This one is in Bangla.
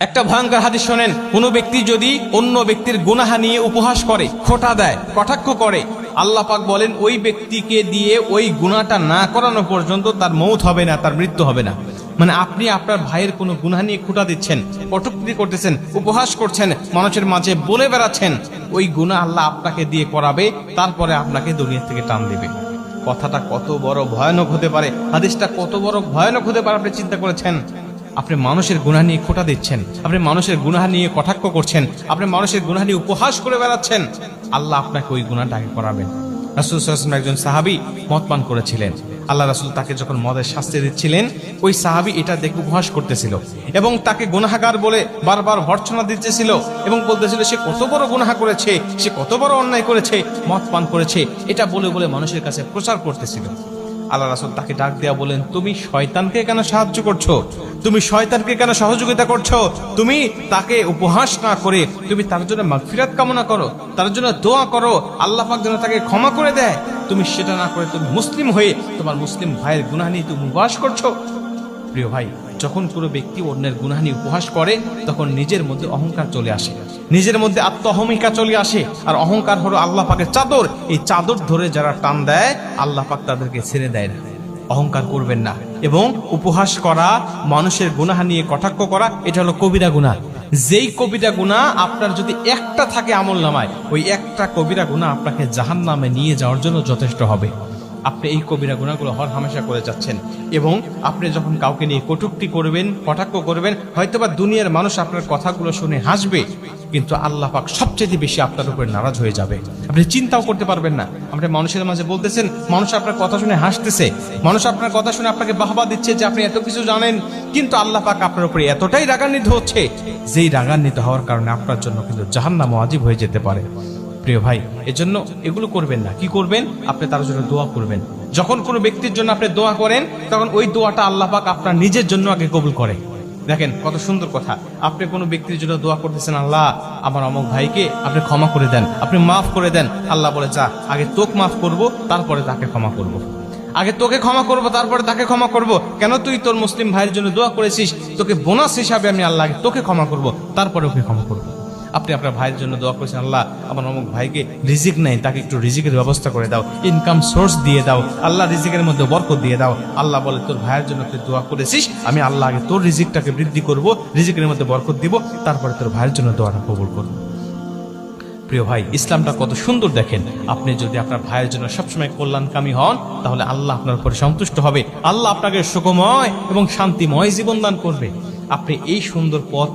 একটা ভয়ঙ্কর হাদিস শোনেন, কোন ব্যক্তি যদি অন্য ব্যক্তির গুনাহ নিয়ে উপহাস করে, খোঁটা দেয়, কটাক্ষ করে, আল্লাহ পাক বলেন ওই ব্যক্তিকে দিয়ে ওই গুনাহটা না করানো পর্যন্ত তার মৌত হবে না, তার মৃত্যু হবে না। মানে আপনি আপনার ভাইয়ের কোনো গুনাহ নিয়ে খোঁটা দিচ্ছেন, কটূক্তি করতেছেন, উপহাস করছেন, মানুষের মাঝে বলে বেড়াচ্ছেন, ওই গুনাহ আল্লাহ আপনাকে দিয়ে করাবে, তারপরে আপনাকে দুনিয়া থেকে টান দিবে। কথাটা কত বড় ভয়ানক হতে পারে, হাদিসটা কত বড় ভয়ানক হতে পারে, আপনি চিন্তা করেছেন? আপনি মানুষের গুনাহ নিয়ে খোঁটা দিচ্ছেন, আপনি মানুষের গুনাহ নিয়ে কটাক্ষ করছেন, আপনি মানুষের গুনাহ নিয়ে উপহাস করে বেড়াচ্ছেন, আল্লাহ আপনাকে ওই গুনাহটাকে করাবেন। রাসূল সাল্লাল্লাহু আলাইহি ওয়াসাল্লাম একজন সাহাবী মদ পান করেছিলেন। আল্লাহ রাসূল তাকে যখন মদের শাস্তি দিচ্ছিলেন, ওই সাহাবী এটা দেখে উপহাস করতেছিল এবং তাকে গুনাহগার বলে বারবার ভর্ৎসনা দিতেছিল এবং বলতেছিল সে কত বড় গুনাহ করেছে, সে কত বড় অন্যায় করেছে, মদ পান করেছে, এটা বলে বলে মানুষের কাছে প্রচার করতেছিল। আল্লাহ রাসূল তাকে ডাক দেয়া বলেন, তুমি শয়তানকে কেন সাহায্য করছো? তুমি শয়তানকে কেন সহযোগিতা করছো? তুমি তাকে উপহাস না করে তুমি তার জন্য মাগফিরাত কামনা করো, তার জন্য দোয়া করো, আল্লাহ পাক যেন তাকে ক্ষমা করে দেয়। তুমি সেটা না করে তুমি মুসলিম হয়ে তোমার মুসলিম ভাইয়ের গুনাহ নিয়ে তুমি উপহাস করছো। প্রিয় ভাই, যখন কোনো ব্যক্তি অন্যের গুনাহ নিয়ে উপহাস করে, তখন নিজের মধ্যে অহংকার চলে আসে, নিজের মধ্যে আত্ম অহমিকা চলে আসে। আর অহংকার হলো আল্লাহ পাকের চাদর, এই চাদর ধরে যারা টান দেয়, আল্লাহ পাক তাদেরকে ছেড়ে দেয় না। অহংকার করবেন না। এবং উপহাস করা, মানুষের গুনাহ নিয়ে কটাক্ষ করা, এটা হলো কবিরা গুনাহ। যেই কবিরা গুনাহ আপনার যদি একটা থাকে আমল নামায়, ওই একটা কবিরা গুনাহ আপনাকে জাহান্নামে নিয়ে যাওয়ার জন্য যথেষ্ট হবে। আপনি এই কবিরা গুনাহগুলো হর হামেশা করে যাচ্ছেন এবং আপনি যখন কাউকে নিয়ে কটূক্তি করবেন, কটাক্ষ করবেন, হয়তোবা দুনিয়ার মানুষ আপনার কথাগুলো শুনে হাসবে, কিন্তু আল্লাহ পাক সবচেয়ে বেশি আপনার উপরে নারাজ হয়ে যাবে। আপনি চিন্তাও করতে পারবেন না। আপনি মানুষের মাঝে বলতেছেন, মানুষ আপনার কথা শুনে হাসতেছে, মানুষ আপনার কথা শুনে আপনাকে বাহবা দিচ্ছে যে আপনি এত কিছু জানেন, কিন্তু আল্লাহ পাক আপনার উপরে এতটাই রাগান্বিত হচ্ছে, যেই রাগান্বিত হওয়ার কারণে আপনার জন্য কিন্তু জাহান্নাম ওয়াজিব হয়ে যেতে পারে। প্রিয় ভাই, এজন্য এগুলো করবেন না। কি করবেন? আপনি তার জন্য দোয়া করবেন। যখন কোনো ব্যক্তির জন্য আপনি দোয়া করেন, তখন ওই দোয়াটা আল্লাহ পাক আপনার নিজের জন্য আগে কবুল করে। দেখেন কত সুন্দর কথা। আপনি কোনো ব্যক্তির জন্য দোয়া করতেছেন, আল্লাহ আমার অমুক ভাইকে আপনি ক্ষমা করে দেন, আপনি মাফ করে দেন। আল্লাহ বলে, যা, আগে তোকে মাফ করব, তারপরে তাকে ক্ষমা করব। আগে তোকে ক্ষমা করব, তারপরে তাকে ক্ষমা করব। কেন? তুই তোর মুসলিম ভাইয়ের জন্য দোয়া করেছিস, তোকে বোনাস হিসাবে আমি আল্লাহ আগে তোকে ক্ষমা করব, তারপরে ওকে ক্ষমা করব। আপনি আপনার ভাইয়ের জন্য দোয়া করেছেন, আল্লাহ আমার অমুক ভাইকে রিজিক নাই, তাকে একটু রিজিকের ব্যবস্থা করে দাও, ইনকাম সোর্স দিয়ে দাও, আল্লাহ রিজিকের মধ্যে বরকত দিয়ে দাও। আল্লাহ বলে, তোর ভাইয়ের জন্য তুই দোয়া করেছিস, আমি আল্লাহ আগে তোর রিজিকটাকে বৃদ্ধি করব, রিজিকের মধ্যে বরকত দিব, তারপরে তোর ভাইয়ের জন্য দোয়াটা কবুল করব। প্রিয় ভাই, ইসলামটা কত সুন্দর দেখেন। আপনি যদি আপনার ভাইয়ের জন্য সবসময় কল্যাণকামী হন, তাহলে আল্লাহ আপনার উপরে সন্তুষ্ট হবে, আল্লাহ আপনাকে সুখময় এবং শান্তিময় জীবন দান করবে। আপনি এই সুন্দর পথ